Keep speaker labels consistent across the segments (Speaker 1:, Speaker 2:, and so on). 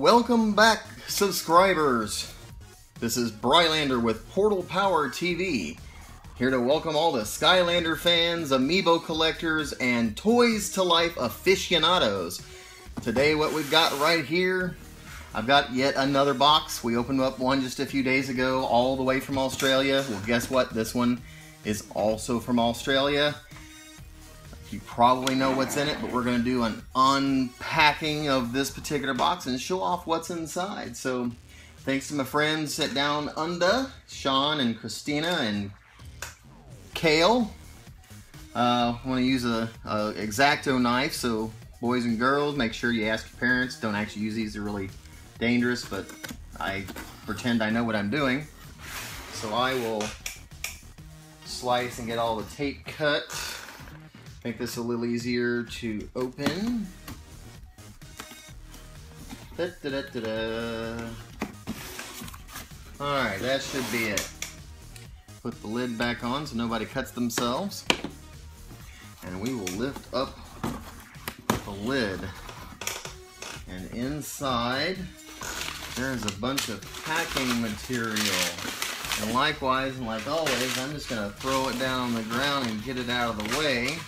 Speaker 1: Welcome back, subscribers. This is Brylander with Portal Power TV, here to welcome all the Skylander fans, Amiibo collectors, and Toys to Life aficionados. Today what we've got right here, I've got yet another box. We opened up one just a few days ago, all the way from Australia. Well, guess what? This one is also from Australia. You probably know what's in it, but we're going to do an unpacking of this particular box and show off what's inside. So, thanks to my friends sit down under, Sean and Christina and Kale. I want to use a X-Acto knife, so boys and girls, make sure you ask your parents. Don't actually use these, they're really dangerous, but I pretend I know what I'm doing. So I will slice and get all the tape cut. Make this a little easier to open. Alright, that should be it. Put the lid back on so nobody cuts themselves. And we will lift up the lid. And inside, there's a bunch of packing material. And likewise, and like always, I'm just going to throw it down on the ground and get it out of the way.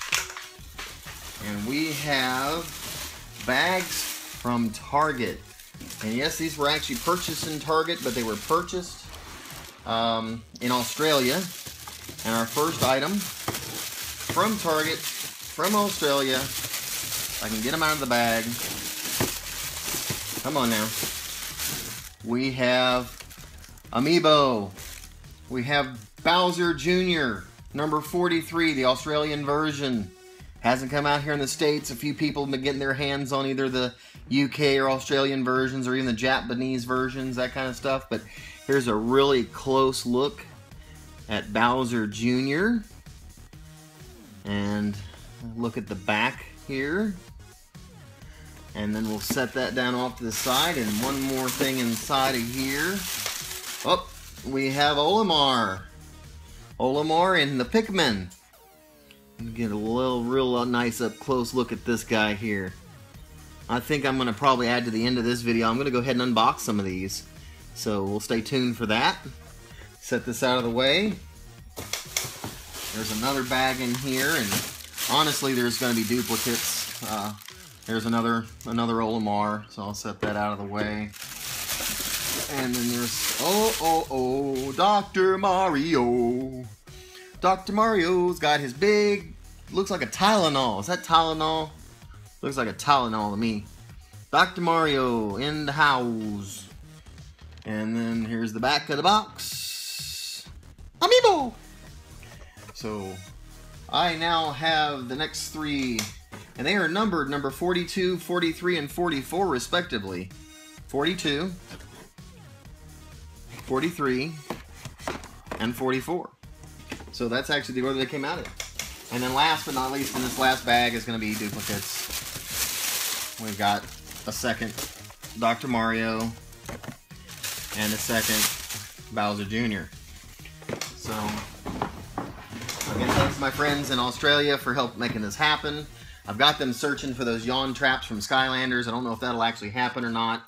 Speaker 1: And we have bags from Target. And yes, these were actually purchased in Target, but they were purchased in Australia. And our first item from Target, from Australia, if I can get them out of the bag. Come on now. We have Amiibo. We have Bowser Jr., number 43, the Australian version. Hasn't come out here in the States. A few people have been getting their hands on either the UK or Australian versions or even the Japanese versions, that kind of stuff. But here's a really close look at Bowser Jr. And look at the back here. And then we'll set that down off to the side. And one more thing inside of here. Oh, we have Olimar. Olimar and the Pikmin. Get a real nice up close look at this guy here. I think I'm going to probably add to the end of this video. I'm going to go ahead and unbox some of these. So we'll stay tuned for that. Set this out of the way. There's another bag in here, and honestly there's going to be duplicates. There's another Olimar, so I'll set that out of the way. And then there's Dr. Mario. Dr. Mario's got his big, looks like a Tylenol. Is that Tylenol? Looks like a Tylenol to me. Dr. Mario in the house. And then here's the back of the box. Amiibo! So, I now have the next three, and they are numbered number 42, 43, and 44 respectively. 42, 43, and 44. So that's actually the order they came out in. And then last but not least in this last bag is going to be duplicates. We've got a second Dr. Mario and a second Bowser Jr. So, again, thanks to my friends in Australia for help making this happen. I've got them searching for those yawn traps from Skylanders. I don't know if that'll actually happen or not.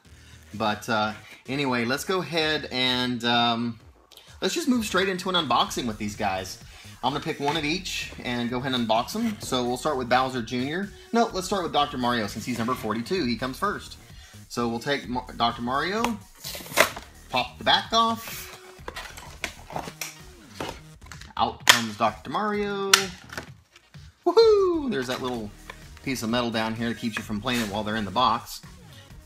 Speaker 1: But anyway, let's go ahead and let's just move straight into an unboxing with these guys. I'm going to pick one of each and go ahead and unbox them. So we'll start with Bowser Jr. No, let's start with Dr. Mario since he's number 42. He comes first. So we'll take Dr. Mario, pop the back off. Out comes Dr. Mario. Woohoo! There's that little piece of metal down here that keeps you from playing it while they're in the box.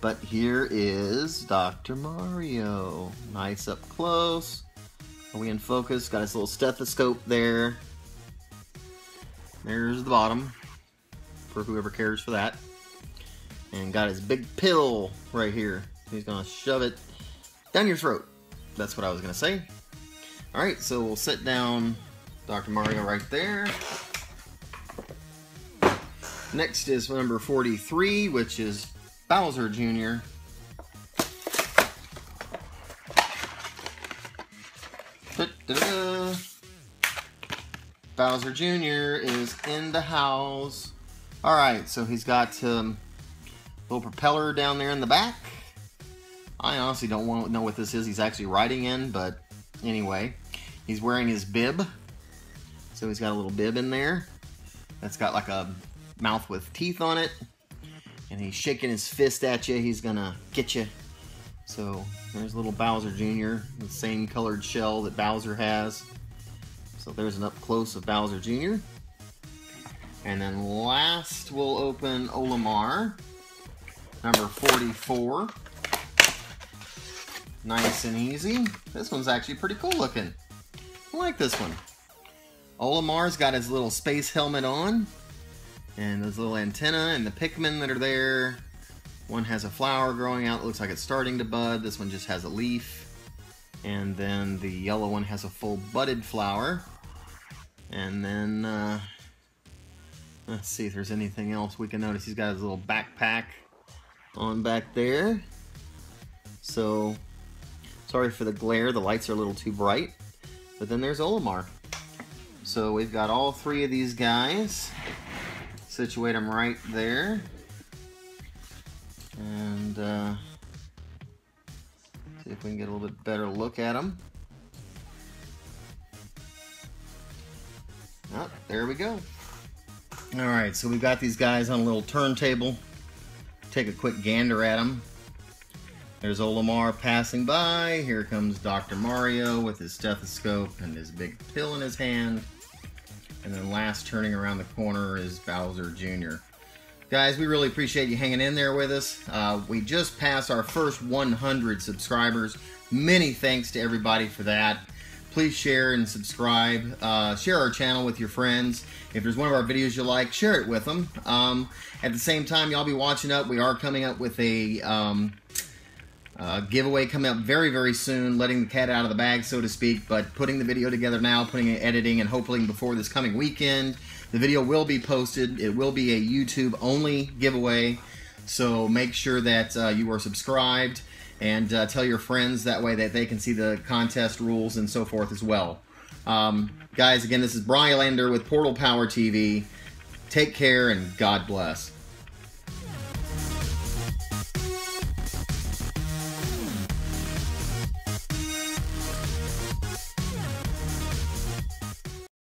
Speaker 1: But here is Dr. Mario. Nice up close. Are we in focus? Got his little stethoscope there. There's the bottom, for whoever cares for that. And got his big pill right here. He's gonna shove it down your throat. That's what I was gonna say. Alright, so we'll set down Dr. Mario right there. Next is number 43, which is Bowser Jr. Bowser Jr. is in the house. Alright, so he's got little propeller down there in the back. I honestly don't know what this is he's actually riding in, but anyway. He's wearing his bib. So he's got a little bib in there. That's got like a mouth with teeth on it. And he's shaking his fist at you. He's gonna get you. So there's little Bowser Jr., the same colored shell that Bowser has. So there's an up close of Bowser Jr. And then last we'll open Olimar, number 44. Nice and easy. This one's actually pretty cool looking. I like this one. Olimar's got his little space helmet on, and his little antenna, and the Pikmin that are there. One has a flower growing out, it looks like it's starting to bud. This one just has a leaf. And then the yellow one has a full budded flower. And then, let's see if there's anything else we can notice. He's got his little backpack on back there. So, sorry for the glare, the lights are a little too bright. But then there's Olimar. So we've got all three of these guys. Situate them right there. And see if we can get a little bit better look at them. Oh, there we go. Alright, so we've got these guys on a little turntable. Take a quick gander at them. There's Olimar passing by. Here comes Dr. Mario with his stethoscope and his big pill in his hand. And then last turning around the corner is Bowser Jr. Guys, we really appreciate you hanging in there with us. We just passed our first 100 subscribers. Many thanks to everybody for that. Please share and subscribe. Share our channel with your friends. If there's one of our videos you like, share it with them. At the same time, y'all be watching up. We are coming up with a giveaway coming up very, very soon, letting the cat out of the bag, so to speak, but putting the video together now, putting it, editing, and hopefully before this coming weekend. The video will be posted. It will be a YouTube-only giveaway, so make sure that you are subscribed and tell your friends that way that they can see the contest rules and so forth as well. Guys, again, this is Brian Lander with Portal Power TV. Take care and God bless.